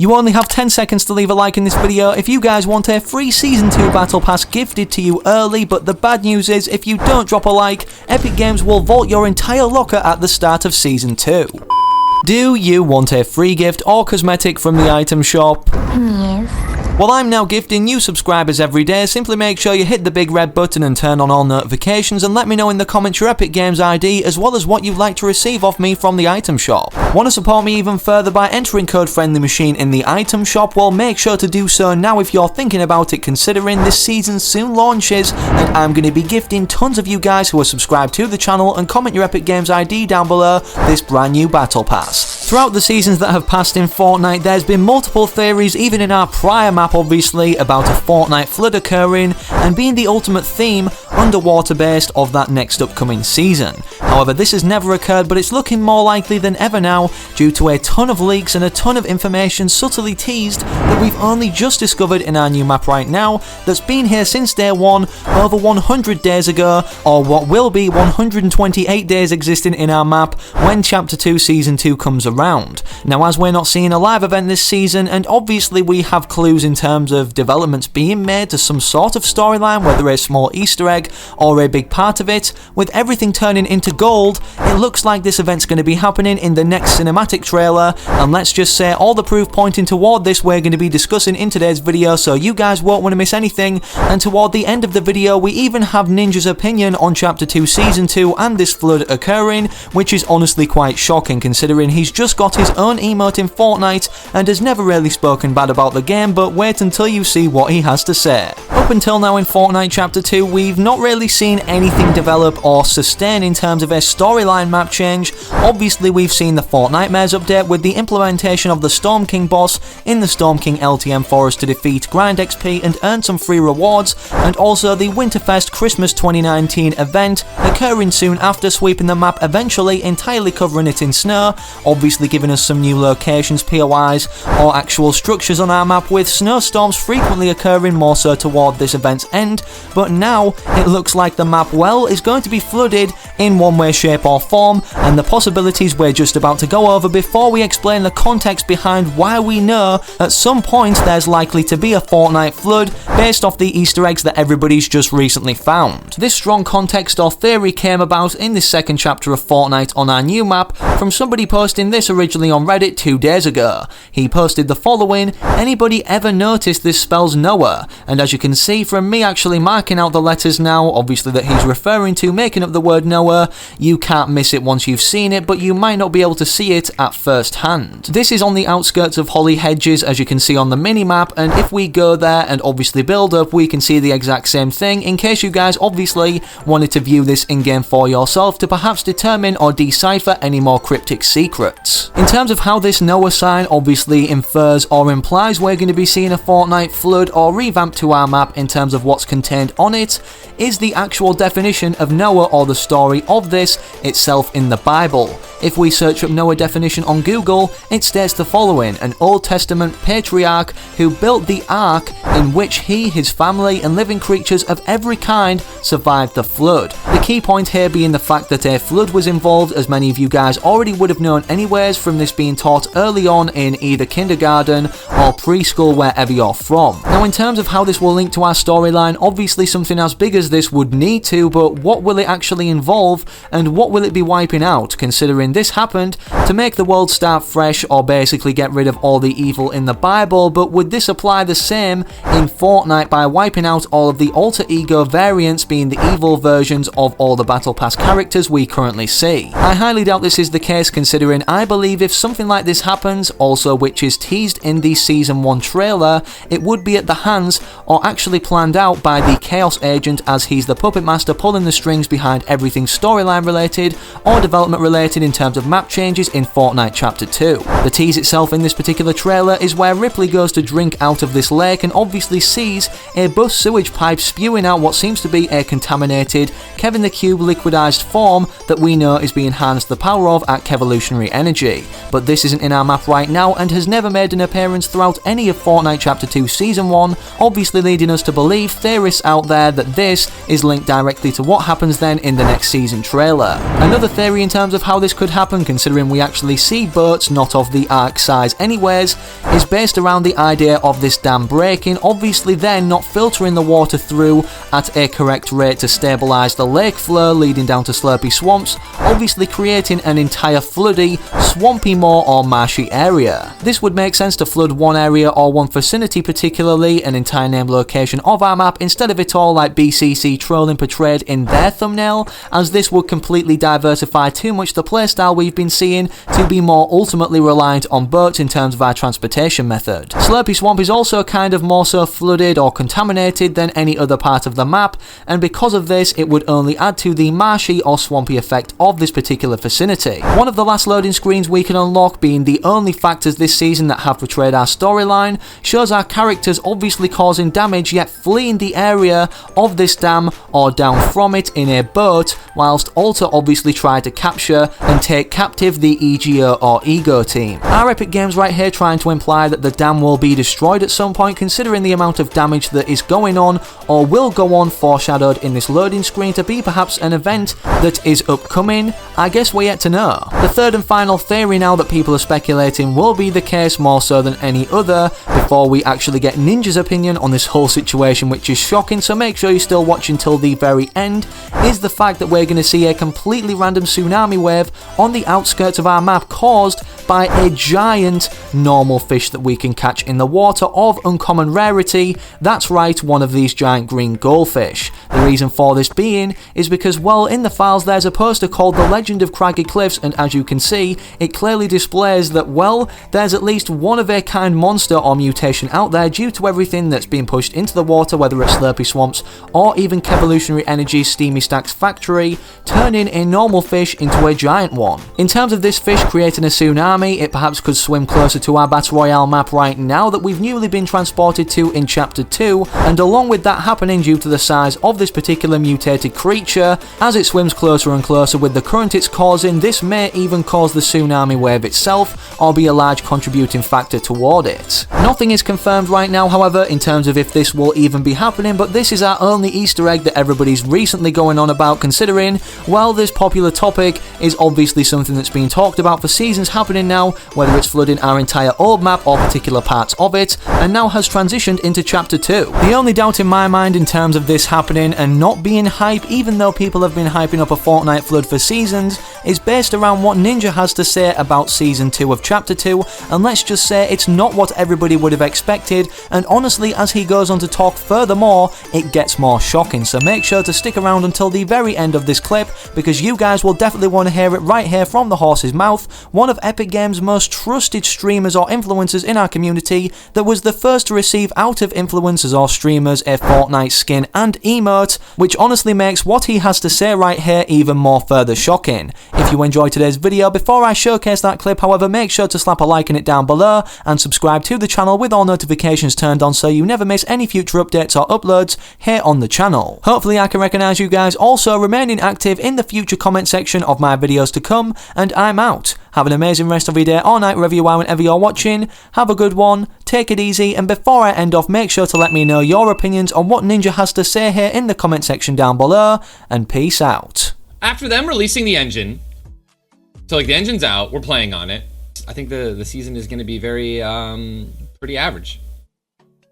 You only have 10 seconds to leave a like in this video if you guys want a free Season 2 Battle Pass gifted to you early, but the bad news is if you don't drop a like, Epic Games will vault your entire locker at the start of Season 2. Do you want a free gift or cosmetic from the item shop? Yes. Well, I'm now gifting new subscribers every day. Simply make sure you hit the big red button and turn on all notifications, and let me know in the comments your Epic Games ID as well as what you'd like to receive off me from the item shop. Want to support me even further by entering code FRIENDLYMACHINE in the item shop? Well, make sure to do so now if you're thinking about it, considering this season soon launches and I'm going to be gifting tons of you guys who are subscribed to the channel and comment your Epic Games ID down below this brand new Battle Pass. Throughout the seasons that have passed in Fortnite, there's been multiple theories, even in our prior map obviously, about a Fortnite flood occurring and being the ultimate theme, underwater based, of that next upcoming season. However, this has never occurred, but it's looking more likely than ever now due to a ton of leaks and a ton of information subtly teased that we've only just discovered in our new map right now that's been here since day one, over 100 days ago, or what will be 128 days existing in our map when Chapter 2 Season 2 comes around. Now, as we're not seeing a live event this season, and obviously we have clues in terms of developments being made to some sort of storyline, whether a small Easter egg or a big part of it, with everything turning into gold, it looks like this event's going to be happening in the next cinematic trailer, and let's just say all the proof pointing toward this we're going to be discussing in today's video, so you guys won't want to miss anything. And toward the end of the video we even have Ninja's opinion on Chapter 2 Season 2 and this flood occurring, which is honestly quite shocking considering he's just got his own emote in Fortnite and has never really spoken bad about the game, but wait until you see what he has to say. Up until now in Fortnite Chapter 2, we've not really seen anything develop or sustain in terms of a storyline map change. Obviously we've seen the Fortnitemares update with the implementation of the Storm King boss in the Storm King LTM forest to defeat, grind XP and earn some free rewards, and also the Winterfest Christmas 2019 event occurring soon after, sweeping the map eventually entirely covering it in snow, obviously giving us some new locations, POIs or actual structures on our map, with snowstorms frequently occurring more so toward this event's end. But now it looks like the map, well, is going to be flooded in one way, shape or form, and the possibilities we're just about to go over before we explain the context behind why we know at some point there's likely to be a Fortnite flood based off the Easter eggs that everybody's just recently found. This strong context or theory came about in the second chapter of Fortnite on our new map from somebody posting this originally on Reddit 2 days ago. He posted the following: anybody ever noticed this spells Noah? And as you can see from me actually marking out the letters now, obviously that he's referring to, making up the word Noah, you can't miss it once you've seen it, but you might not be able to see it at first hand. This is on the outskirts of Holly Hedges, as you can see on the mini-map, and if we go there and obviously build up, we can see the exact same thing, in case you guys obviously wanted to view this in-game for yourself to perhaps determine or decipher any more cryptic secrets. In terms of how this Noah sign obviously infers or implies we're going to be seeing a Fortnite flood or revamp to our map in terms of what's contained on it, is the actual definition of Noah or the story of this itself in the Bible. If we search up Noah definition on Google, it states the following: an Old Testament patriarch who built the ark in which he, his family and living creatures of every kind survived the flood. The key point here being the fact that a flood was involved, as many of you guys already would have known anyways from this being taught early on in either kindergarten or preschool, wherever you're from. Now, in terms of how this will link to our storyline, obviously something as big as this would need to, but what will it actually involve and what will it be wiping out, considering this happened to make the world start fresh or basically get rid of all the evil in the Bible? But would this apply the same in Fortnite by wiping out all of the alter ego variants, being the evil versions of all the Battle Pass characters we currently see? I highly doubt this is the case, considering I believe if something like this happens, also which is teased in the Season 1 trailer, it would be at the hands or actually planned out by the Chaos Agent, as he's the puppet master pulling the strings behind everything storyline related or development related in terms of map changes in Fortnite Chapter 2. The tease itself in this particular trailer is where Ripley goes to drink out of this lake and obviously sees a bus sewage pipe spewing out what seems to be a contaminated Kevin the Cube liquidized form that we know is being harnessed the power of at Kevolutionary Energy. But this isn't in our map right now and has never made an appearance throughout any of Fortnite Chapter 2 Season 1, obviously leading us to believe, theorists out there, that this is linked directly to what happens then in the next season trailer. Another theory in terms of how this could should happen, considering we actually see boats not of the arc size anyways, is based around the idea of this dam breaking, obviously then not filtering the water through at a correct rate to stabilise the lake flow leading down to slurpy swamps, obviously creating an entire floody, swampy moor or marshy area. This would make sense to flood one area or one vicinity, particularly an entire named location of our map, instead of it all like BCC trolling portrayed in their thumbnail, as this would completely diversify too much the playstyle we've been seeing to be more ultimately reliant on boats in terms of our transportation method. Slurpy Swamp is also kind of more so flooded or contaminated than any other part of the map, and because of this it would only add to the marshy or swampy effect of this particular vicinity. One of the last loading screens we can unlock, being the only factors this season that have portrayed our storyline, shows our characters obviously causing damage yet fleeing the area of this dam or down from it in a boat, whilst Alter obviously tried to capture and take captive the EGO or Ego team. Our Epic Games right here trying to imply that the dam will be destroyed at some point, considering the amount of damage that is going on or will go on foreshadowed in this loading screen to be perhaps an event that is upcoming. I guess we're yet to know. The third and final theory now that people are speculating will be the case more so than any other, before we actually get Ninja's opinion on this whole situation, which is shocking, so make sure you still watch until the very end, is the fact that we're going to see a completely random tsunami wave on the outskirts of our map caused by a giant normal fish that we can catch in the water of uncommon rarity. That's right, one of these giant green goldfish. The reason for this being is because, well, in the files there's a poster called The Legend of Craggy Cliffs, and as you can see, it clearly displays that, well, there's at least one of a kind monster or mutation out there due to everything that's being pushed into the water, whether it's Slurpy Swamps or even Kevolutionary Energy's Steamy Stacks factory, turning a normal fish into a giant one. In terms of this fish creating a tsunami, it perhaps could swim closer to our Battle Royale map right now that we've newly been transported to in Chapter 2, and along with that happening due to the size of this particular mutated creature, as it swims closer and closer with the current it's causing, this may even cause the tsunami wave itself or be a large contributing factor toward it. Nothing is confirmed right now, however, in terms of if this will even be happening, but this is our only Easter egg that everybody's recently going on about, considering, well, this popular topic is obviously something that's been talked about for seasons happening now, whether it's flooding our entire old map or particular parts of it, and now has transitioned into Chapter 2. The only doubt in my mind in terms of this happening and not being hype, even though people have been hyping up a Fortnite flood for seasons, is based around what Ninja has to say about Season 2 of Chapter 2, and let's just say it's not what everybody would have expected, and honestly, as he goes on to talk furthermore, it gets more shocking, so make sure to stick around until the very end of this clip, because you guys will definitely want to hear it right here from the horse's mouth, one of Epic Games' most trusted streamers or influencers in our community that was the first to receive out of influencers or streamers a Fortnite skin and emote, which honestly makes what he has to say right here even more further shocking. If you enjoyed today's video, before I showcase that clip, however, make sure to slap a like in it down below and subscribe to the channel with all notifications turned on so you never miss any future updates or uploads here on the channel. Hopefully I can recognise you guys also remaining active in the future comment section of my videos to come, and I'm out. Have an amazing rest of your day or night wherever you are whenever you're watching. Have a good one, take it easy, and before I end off, make sure to let me know your opinions on what Ninja has to say here in the comment section down below, and peace out. After them releasing the engine, so like the engine's out, we're playing on it, I think the season is going to be very pretty average.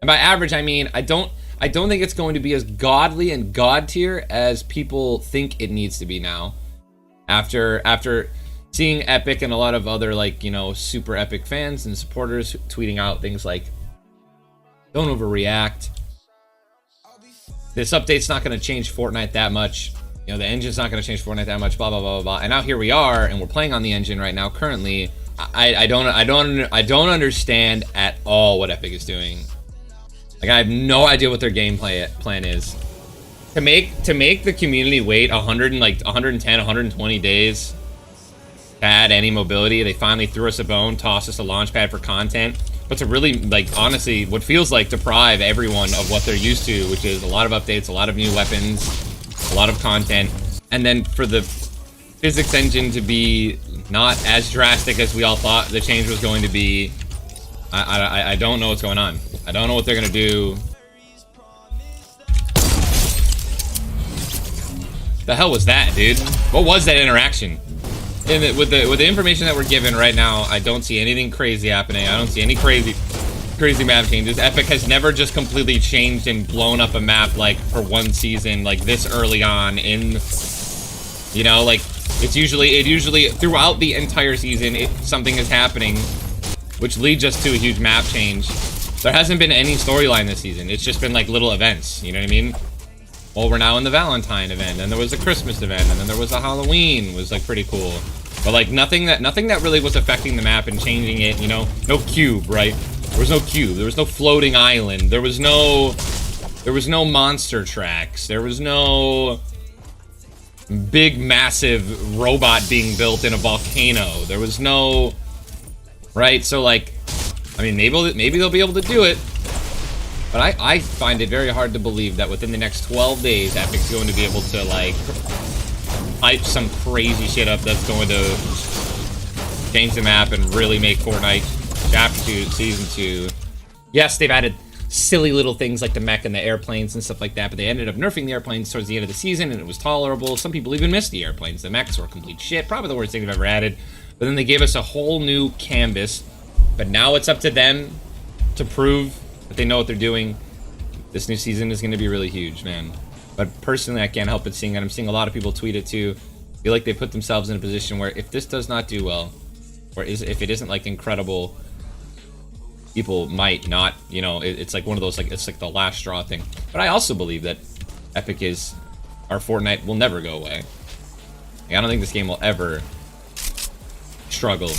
And by average I mean I don't think it's going to be as godly and god tier as people think it needs to be now. After seeing Epic and a lot of other, like, you know, super Epic fans and supporters tweeting out things like, don't overreact, this update's not going to change Fortnite that much, you know, the engine's not going to change Fortnite that much, blah blah blah blah blah. And now here we are, and we're playing on the engine right now currently. I don't understand at all what Epic is doing. Like, I have no idea what their gameplay plan is. To make the community wait 110, 120 days to add any mobility. They finally threw us a bone, tossed us a launch pad for content, but to really, like, honestly, what feels like deprive everyone of what they're used to, which is a lot of updates, a lot of new weapons, a lot of content, and then for the physics engine to be not as drastic as we all thought the change was going to be. I don't know what's going on. I don't know what they're gonna do. The hell was that, dude? What was that interaction? with the information that we're given right now, I don't see anything crazy happening. I don't see any crazy map changes. Epic has never just completely changed and blown up a map like for one season, like this early on in, you know, like it usually throughout the entire season something is happening, which leads us to a huge map change. There hasn't been any storyline this season. It's just been like little events, you know what I mean? Well, we're now in the Valentine event, and there was a Christmas event, and then there was a Halloween, was like pretty cool. But like nothing that really was affecting the map and changing it, you know? No cube, right? There was no cube. There was no floating island. There was no monster tracks. There was no big massive robot being built in a volcano. There was no, right? So like, I mean, maybe they'll be able to do it. But I find it very hard to believe that within the next 12 days, Epic's going to be able to, like, hype some crazy shit up that's going to change the map and really make Fortnite Chapter 2, Season 2. Yes, they've added silly little things like the mech and the airplanes and stuff like that, but they ended up nerfing the airplanes towards the end of the season, and it was tolerable. Some people even missed the airplanes. The mechs were complete shit. Probably the worst thing they've ever added. But then they gave us a whole new canvas. But now it's up to them to prove that they know what they're doing. This new season is going to be really huge, man. But personally, I can't help but seeing it. I'm seeing a lot of people tweet it too. I feel like they put themselves in a position where if this does not do well, or if it isn't like incredible, people might not, you know, it's like one of those, like, it's like the last straw thing. But I also believe that Epic is, our Fortnite will never go away. Like, I don't think this game will ever struggle